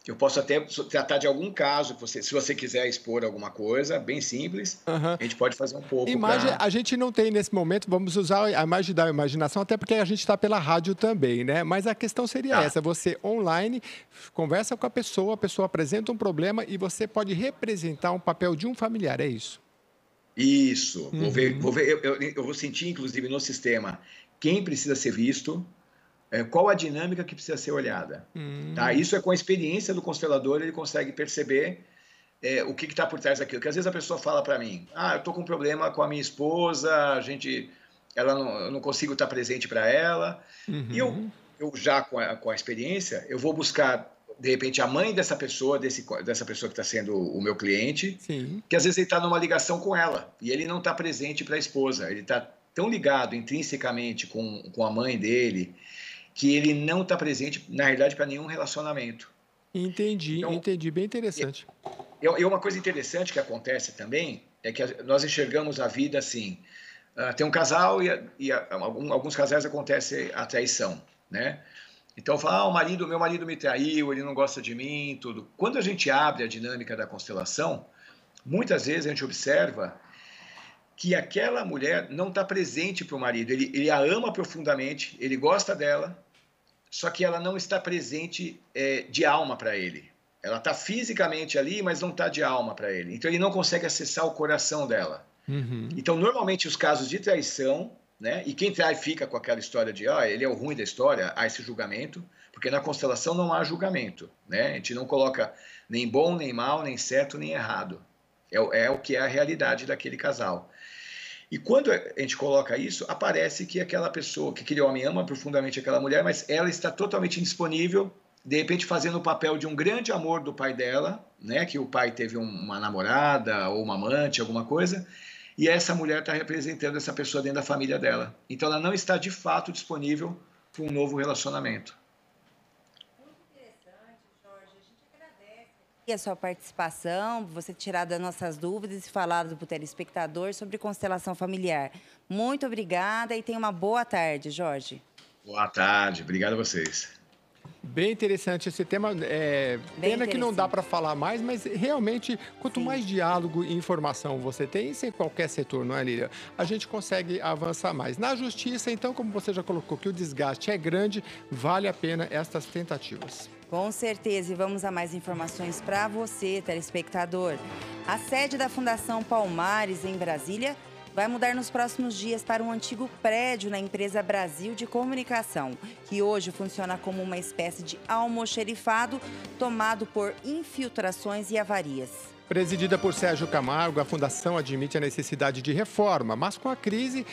E: eu posso até tratar de algum caso, se você quiser expor alguma coisa, bem simples, a gente pode fazer um pouco.
C: Imagem a gente não tem nesse momento, vamos usar a imagem da imaginação, até porque a gente está pela rádio também, né? Mas a questão seria essa, você online, conversa com a pessoa apresenta um problema e você pode representar um papel de um familiar, é isso?
E: Isso, vou ver, eu vou sentir, inclusive, no sistema, quem precisa ser visto, qual a dinâmica que precisa ser olhada. Tá? Isso é com a experiência do constelador, ele consegue perceber o que está por trás daquilo. Porque às vezes a pessoa fala para mim, eu estou com um problema com a minha esposa, eu não consigo estar presente para ela. E eu já com a experiência, eu vou buscar de repente a mãe dessa pessoa que está sendo o meu cliente, que às vezes ele está numa ligação com ela e ele não está presente para a esposa, ele está tão ligado intrinsecamente com a mãe dele que ele não está presente, na realidade, para nenhum relacionamento.
C: Entendi, bem interessante.
E: E uma coisa interessante que acontece também é que nós enxergamos a vida assim, tem um casal e alguns casais acontece a traição, né? Então, fala, meu marido me traiu, ele não gosta de mim, tudo. Quando a gente abre a dinâmica da constelação, muitas vezes a gente observa que aquela mulher não está presente para o marido. Ele a ama profundamente, ele gosta dela, só que ela não está presente de alma para ele. Ela está fisicamente ali, mas não está de alma para ele. Então, ele não consegue acessar o coração dela. Então, normalmente, os casos de traição, né? E quem trai fica com aquela história de, ele é o ruim da história, há esse julgamento, porque na constelação não há julgamento, né? A gente não coloca nem bom, nem mal, nem certo, nem errado. É o que é a realidade daquele casal. E quando a gente coloca isso, aparece que aquela pessoa, que aquele homem ama profundamente aquela mulher, mas ela está totalmente indisponível, de repente fazendo o papel de um grande amor do pai dela, né? Que o pai teve uma namorada ou uma amante, alguma coisa, e essa mulher está representando essa pessoa dentro da família dela. Então ela não está de fato disponível para um novo relacionamento.
B: Muito interessante, Jorge. A gente agradece a sua participação, você tirar das nossas dúvidas e falar para o telespectador sobre constelação familiar. Muito obrigada e tenha uma boa tarde, Jorge.
E: Boa tarde, obrigado a vocês.
C: Bem interessante esse tema. Pena que não dá para falar mais, mas realmente, quanto mais diálogo e informação você tem, isso em qualquer setor, não é, Lília? A gente consegue avançar mais. Na justiça, então, como você já colocou, que o desgaste é grande, vale a pena estas tentativas.
B: Com certeza, e vamos a mais informações para você, telespectador. A sede da Fundação Palmares, em Brasília, vai mudar nos próximos dias para um antigo prédio na empresa Brasil de Comunicação, que hoje funciona como uma espécie de almoxerifado tomado por infiltrações e avarias.
C: Presidida por Sérgio Camargo, a Fundação admite a necessidade de reforma, mas com a crise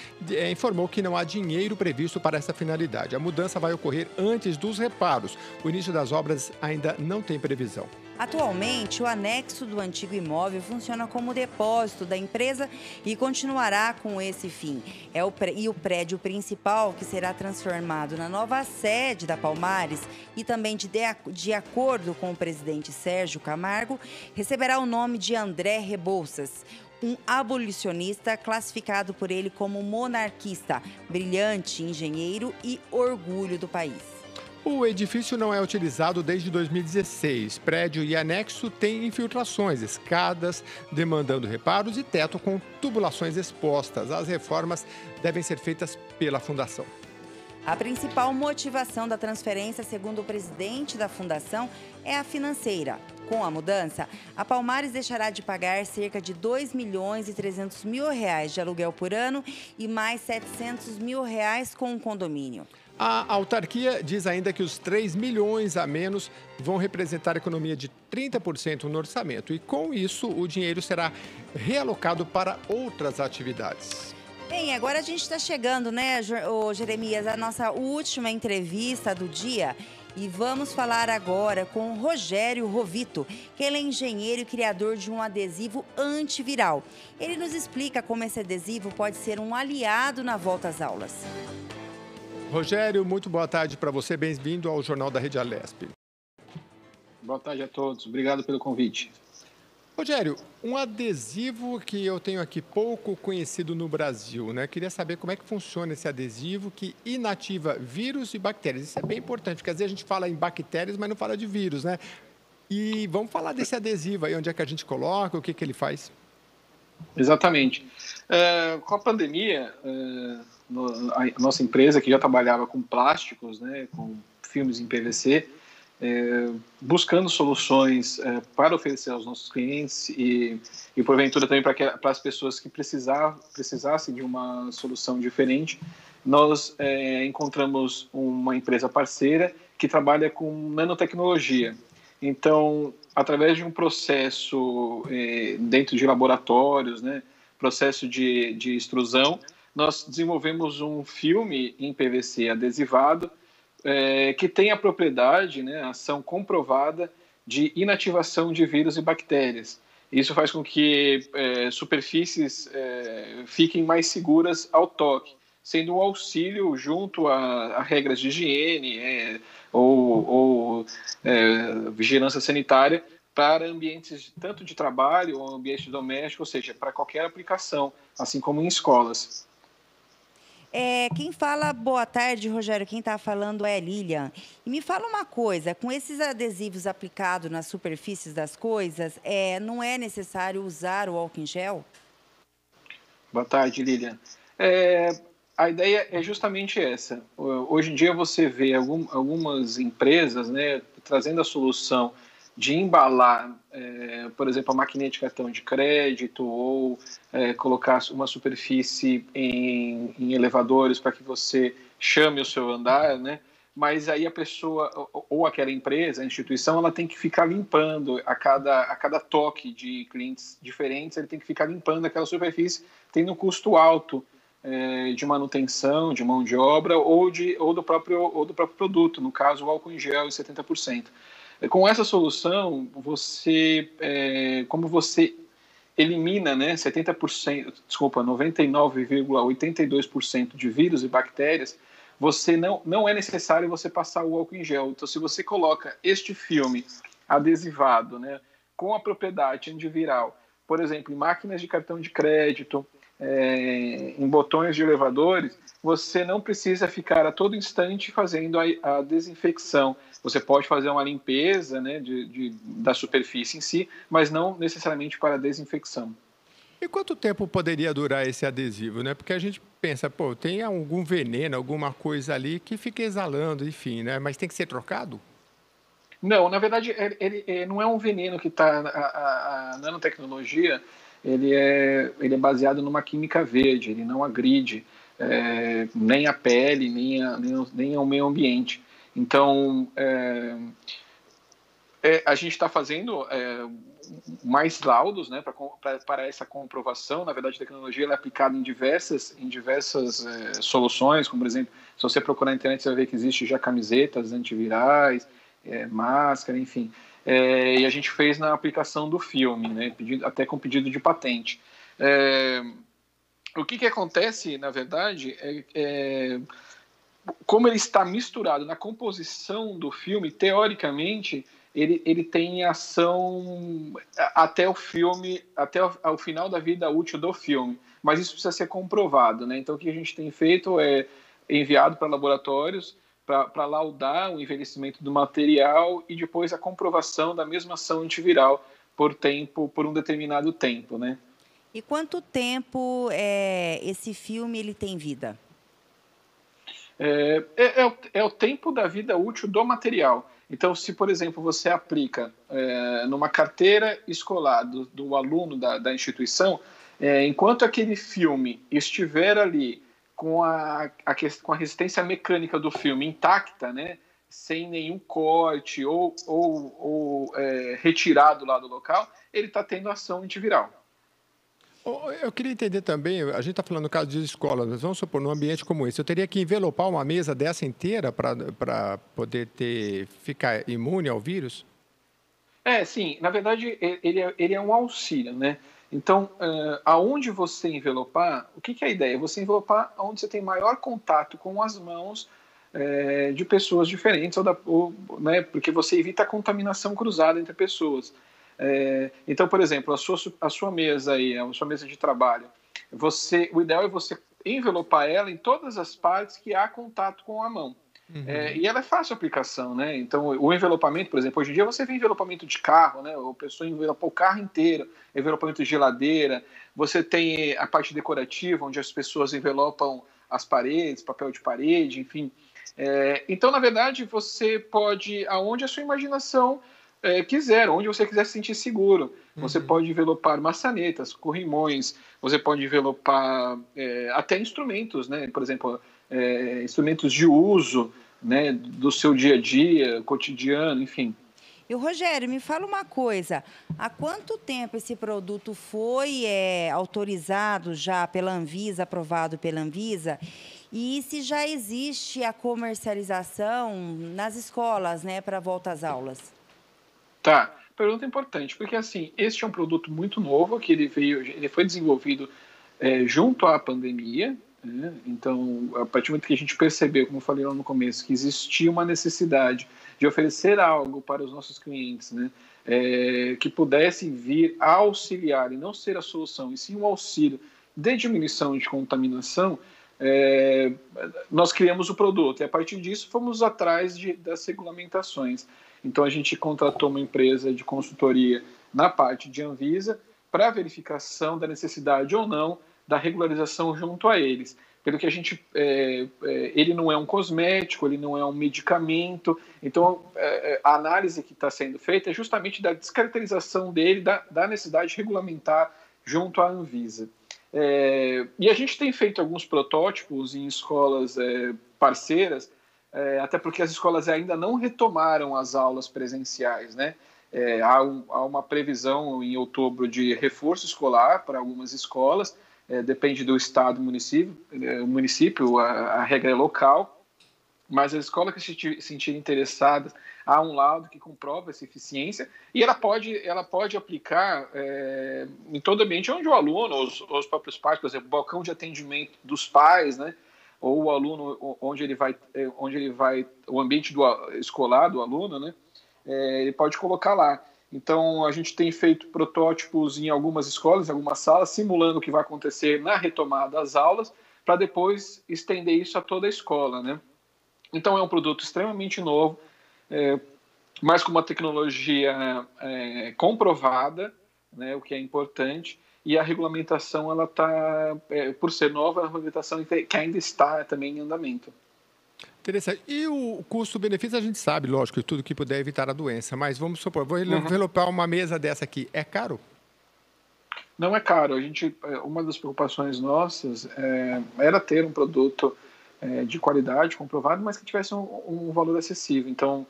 C: informou que não há dinheiro previsto para essa finalidade. A mudança vai ocorrer antes dos reparos. O início das obras ainda não tem previsão.
B: Atualmente, o anexo do antigo imóvel funciona como depósito da empresa e continuará com esse fim. E o prédio principal, que será transformado na nova sede da Palmares e também de acordo com o presidente Sérgio Camargo, receberá o nome de André Rebouças, um abolicionista classificado por ele como monarquista, brilhante engenheiro e orgulho do país.
C: O edifício não é utilizado desde 2016. Prédio e anexo têm infiltrações, escadas demandando reparos e teto com tubulações expostas. As reformas devem ser feitas pela Fundação.
B: A principal motivação da transferência, segundo o presidente da Fundação, é a financeira. Com a mudança, a Palmares deixará de pagar cerca de R$ 2.300.000 de aluguel por ano e mais R$ 700.000 com o condomínio.
C: A autarquia diz ainda que os 3 milhões a menos vão representar economia de 30% no orçamento. E com isso, o dinheiro será realocado para outras atividades.
B: Bem, agora a gente está chegando, né, Jeremias, a nossa última entrevista do dia. E vamos falar agora com o Rogério Rovito, que ele é engenheiro e criador de um adesivo antiviral. Ele nos explica como esse adesivo pode ser um aliado na volta às aulas.
C: Rogério, muito boa tarde para você. Bem-vindo ao Jornal da Rede Alesp.
F: Boa tarde a todos. Obrigado pelo convite.
C: Rogério, um adesivo que eu tenho aqui pouco conhecido no Brasil, né? Queria saber como é que funciona esse adesivo que inativa vírus e bactérias. Isso é bem importante, porque às vezes a gente fala em bactérias, mas não fala de vírus, né? E vamos falar desse adesivo aí, onde é que a gente coloca, o que ele faz?
F: Exatamente. Com a pandemia, a nossa empresa, que já trabalhava com plásticos, né, com filmes em PVC, buscando soluções para oferecer aos nossos clientes e porventura também para as pessoas que precisassem de uma solução diferente, nós encontramos uma empresa parceira que trabalha com nanotecnologia. Então, através de um processo dentro de laboratórios, né, processo de extrusão, nós desenvolvemos um filme em PVC adesivado que tem a propriedade, né, a ação comprovada de inativação de vírus e bactérias. Isso faz com que superfícies fiquem mais seguras ao toque, sendo um auxílio junto a regras de higiene ou vigilância sanitária para ambientes tanto de trabalho ou ambiente doméstico, ou seja, para qualquer aplicação, assim como em escolas.
B: Quem fala boa tarde, Rogério, quem está falando é Lilian. E me fala uma coisa, com esses adesivos aplicados nas superfícies das coisas, não é necessário usar o álcool em gel?
F: Boa tarde, Lilian. A ideia é justamente essa. Hoje em dia você vê algumas empresas, né, trazendo a solução de embalar, por exemplo, a maquininha de cartão de crédito ou colocar uma superfície em elevadores para que você chame o seu andar, né? Mas aí a pessoa, ou aquela empresa, a instituição, ela tem que ficar limpando a cada toque de clientes diferentes, ele tem que ficar limpando aquela superfície, tendo um custo alto de manutenção, de mão de obra ou do próprio produto, no caso o álcool em gel em 70%. Com essa solução, como você elimina, né, 99,82% de vírus e bactérias, você não é necessário você passar o álcool em gel. Então, se você coloca este filme adesivado, né, com a propriedade antiviral, por exemplo, em máquinas de cartão de crédito, em botões de elevadores, você não precisa ficar a todo instante fazendo a desinfecção. Você pode fazer uma limpeza, né, da superfície em si, mas não necessariamente para a desinfecção.
C: E quanto tempo poderia durar esse adesivo, né? Porque a gente pensa, pô, tem algum veneno, alguma coisa ali que fica exalando, enfim, né? Mas tem que ser trocado?
F: Não, na verdade, ele não é um veneno que está... A nanotecnologia, ele é baseado numa química verde, ele não agride nem a pele, nem ao meio ambiente. Então, a gente está fazendo mais laudos, né, para essa comprovação. Na verdade, a tecnologia ela é aplicada em diversas soluções, como, por exemplo, se você procurar na internet, você vai ver que existe já camisetas antivirais, máscara, enfim. E a gente fez na aplicação do filme, né, até com pedido de patente. O que acontece, na verdade, como ele está misturado na composição do filme, teoricamente, ele tem ação até o filme, até o final da vida útil do filme. Mas isso precisa ser comprovado, né? Então, o que a gente tem feito é enviado para laboratórios para laudar o envelhecimento do material e depois a comprovação da mesma ação antiviral por um determinado tempo, né?
B: E quanto tempo esse filme ele tem vida?
F: É o tempo da vida útil do material. Então, se, por exemplo, você aplica numa carteira escolar do aluno da instituição, enquanto aquele filme estiver ali com a resistência mecânica do filme intacta, né, sem nenhum corte ou retirado lá do local, ele está tendo ação antiviral.
C: Eu queria entender também, a gente está falando no caso de escola, mas vamos supor, num ambiente como esse, eu teria que envelopar uma mesa dessa inteira para poder ficar imune ao vírus?
F: Sim, na verdade ele é um auxílio, né? Então, aonde você envelopar, o que é a ideia? Você envelopar onde você tem maior contato com as mãos de pessoas diferentes, né, porque você evita a contaminação cruzada entre pessoas. Então, por exemplo, a sua mesa aí, a sua mesa de trabalho, o ideal é você envelopar ela em todas as partes que há contato com a mão. Uhum. E ela é fácil a aplicação, né? Então, o envelopamento, por exemplo, hoje em dia você vê envelopamento de carro, né? A pessoa envelopa o carro inteiro, envelopamento de geladeira, você tem a parte decorativa, onde as pessoas envelopam as paredes, papel de parede, enfim. Então, na verdade, você pode, aonde a sua imaginação quiser, onde você quiser se sentir seguro. Você pode envelopar maçanetas, corrimões, você pode envelopar até instrumentos, né? Por exemplo, instrumentos de uso, né, do seu dia a dia, cotidiano, enfim.
B: E o Rogério, me fala uma coisa, há quanto tempo esse produto foi autorizado já pela Anvisa, aprovado pela Anvisa, e se já existe a comercialização nas escolas, né, para volta às aulas?
F: Tá, pergunta importante, porque assim, este é um produto muito novo, que ele foi desenvolvido junto à pandemia, né? Então, a partir do momento que a gente percebeu, como eu falei lá no começo, que existia uma necessidade de oferecer algo para os nossos clientes, né, que pudesse vir a auxiliar e não ser a solução, e sim um auxílio de diminuição de contaminação, nós criamos o produto, e a partir disso fomos atrás das regulamentações. Então, a gente contratou uma empresa de consultoria na parte de Anvisa para verificação da necessidade ou não da regularização junto a eles. pelo que a gente... ele não é um cosmético, ele não é um medicamento. Então, a análise que está sendo feita é justamente da descaracterização dele, da necessidade regulamentar junto à Anvisa. E a gente tem feito alguns protótipos em escolas parceiras, até porque as escolas ainda não retomaram as aulas presenciais, né? Há uma previsão em outubro de reforço escolar para algumas escolas, depende do estado e município, a regra é local, mas as escolas que se sentirem interessadas, há um laudo que comprova essa eficiência e ela pode aplicar em todo ambiente onde o aluno, os próprios pais, por exemplo, o balcão de atendimento dos pais, né? Ou o aluno, onde ele vai, o ambiente escolar do aluno, né? Ele pode colocar lá. Então, a gente tem feito protótipos em algumas escolas, em algumas salas, simulando o que vai acontecer na retomada das aulas, para depois estender isso a toda a escola, né? Então, é um produto extremamente novo, mas com uma tecnologia comprovada, né, o que é importante, e a regulamentação, ela está, por ser nova, a regulamentação que ainda está também em andamento.
C: Interessante. E o custo-benefício a gente sabe, lógico, de tudo que puder evitar a doença, mas vamos supor, vou envelopar uma mesa dessa aqui, é caro?
F: Não é caro. Uma das preocupações nossas era ter um produto de qualidade comprovado, mas que tivesse um valor acessível. Então,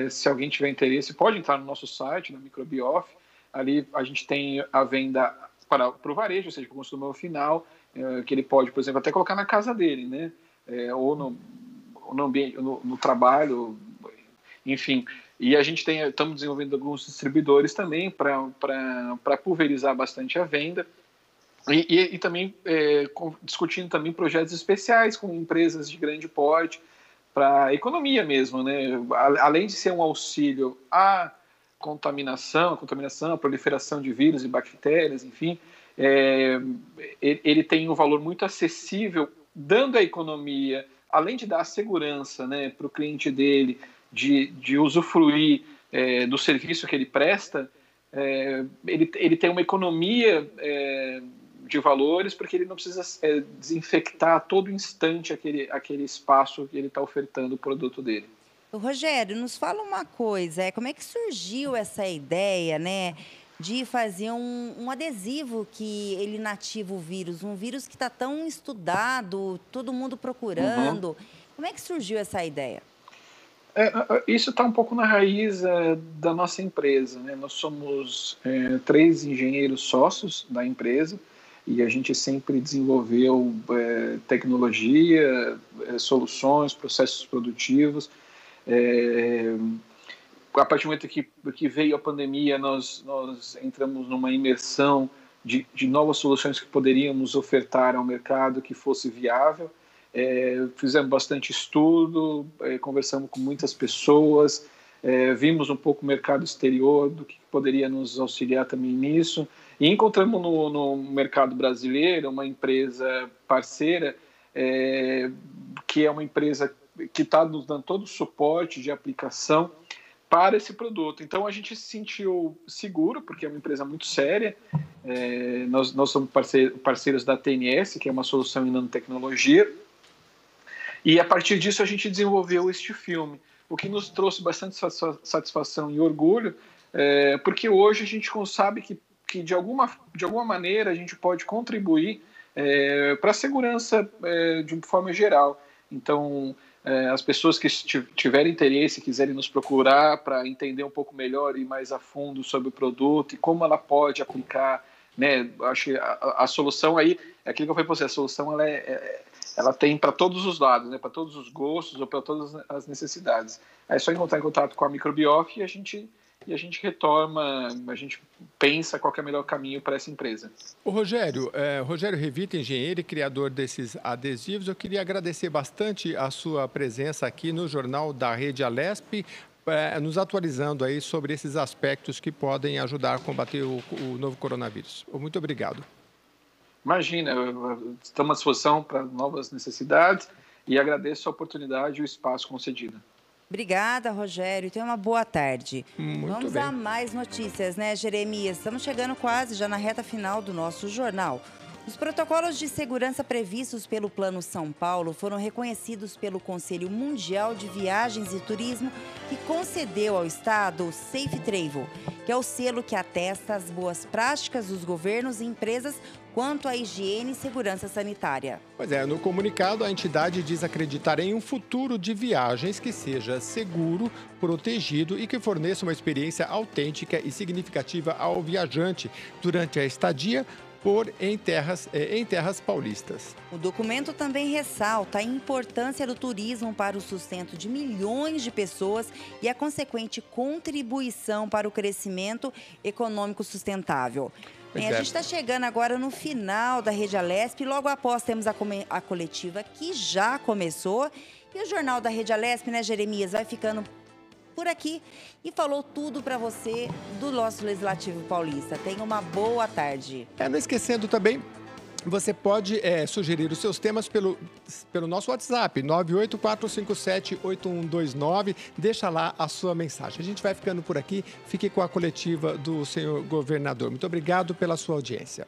F: se alguém tiver interesse, pode entrar no nosso site, na Microbioff. Ali a gente tem a venda para o varejo, ou seja, para o consumidor final, que ele pode, por exemplo, até colocar na casa dele, né? Ou no ambiente, no trabalho, enfim. E a gente estamos desenvolvendo alguns distribuidores também para pulverizar bastante a venda. E também discutindo também projetos especiais com empresas de grande porte para economia mesmo, né? Além de ser um auxílio à contaminação, a proliferação de vírus e bactérias, enfim, ele tem um valor muito acessível, dando à economia, além de dar segurança, né, para o cliente dele de usufruir do serviço que ele presta, ele tem uma economia de valores, porque ele não precisa desinfectar a todo instante aquele espaço que ele está ofertando o produto dele.
B: Rogério, nos fala uma coisa, como é que surgiu essa ideia, né, de fazer um adesivo que ele inativa o vírus, um vírus que está tão estudado, todo mundo procurando. Como é que surgiu essa ideia?
F: Isso está um pouco na raiz da nossa empresa, né? Nós somos 3 engenheiros sócios da empresa e a gente sempre desenvolveu tecnologia, soluções, processos produtivos. A partir do momento que veio a pandemia, nós entramos numa imersão de novas soluções que poderíamos ofertar ao mercado que fosse viável. Fizemos bastante estudo, conversamos com muitas pessoas, vimos um pouco o mercado exterior, do que poderia nos auxiliar também nisso, e encontramos no mercado brasileiro uma empresa parceira, que é uma empresa que está nos dando todo o suporte de aplicação para esse produto. Então, a gente se sentiu seguro, porque é uma empresa muito séria. Nós somos parceiros da TNS, que é uma solução em nanotecnologia, e a partir disso a gente desenvolveu este filme, o que nos trouxe bastante satisfação e orgulho, porque hoje a gente sabe que de alguma maneira a gente pode contribuir para a segurança de uma forma geral. Então, as pessoas que tiverem interesse, quiserem nos procurar para entender um pouco melhor e mais a fundo sobre o produto e como ela pode aplicar, né? Acho que a solução aí, é aquilo que eu falei para você, a solução ela tem para todos os lados, né? Para todos os gostos ou para todas as necessidades. É só entrar em contato com a Microbioff e a gente retoma, a gente pensa qual que é o melhor caminho para essa empresa.
C: O Rogério Revita, engenheiro e criador desses adesivos, eu queria agradecer bastante a sua presença aqui no Jornal da Rede Alesp, nos atualizando aí sobre esses aspectos que podem ajudar a combater o novo coronavírus. Muito obrigado.
F: Imagina, estamos à disposição para novas necessidades e agradeço a oportunidade e o espaço concedido.
B: Obrigada, Rogério. Tenha uma boa tarde.
C: Vamos
B: a mais notícias, né, Jeremias? Estamos chegando quase já na reta final do nosso jornal. Os protocolos de segurança previstos pelo Plano São Paulo foram reconhecidos pelo Conselho Mundial de Viagens e Turismo, que concedeu ao Estado o Safe Travel, que é o selo que atesta as boas práticas dos governos e empresas quanto à higiene e segurança sanitária.
C: Pois é, no comunicado, a entidade diz acreditar em um futuro de viagens que seja seguro, protegido e que forneça uma experiência autêntica e significativa ao viajante durante a estadia em terras paulistas.
B: O documento também ressalta a importância do turismo para o sustento de milhões de pessoas e a consequente contribuição para o crescimento econômico sustentável. A gente está chegando agora no final da Rede Alesp, logo após temos a coletiva que já começou. E o Jornal da Rede Alesp, né, Jeremias, vai ficando por aqui e falou tudo para você do nosso Legislativo Paulista. Tenha uma boa tarde.
C: Não esquecendo também, você pode sugerir os seus temas pelo nosso WhatsApp, 984578129. Deixa lá a sua mensagem. A gente vai ficando por aqui. Fique com a coletiva do senhor governador. Muito obrigado pela sua audiência.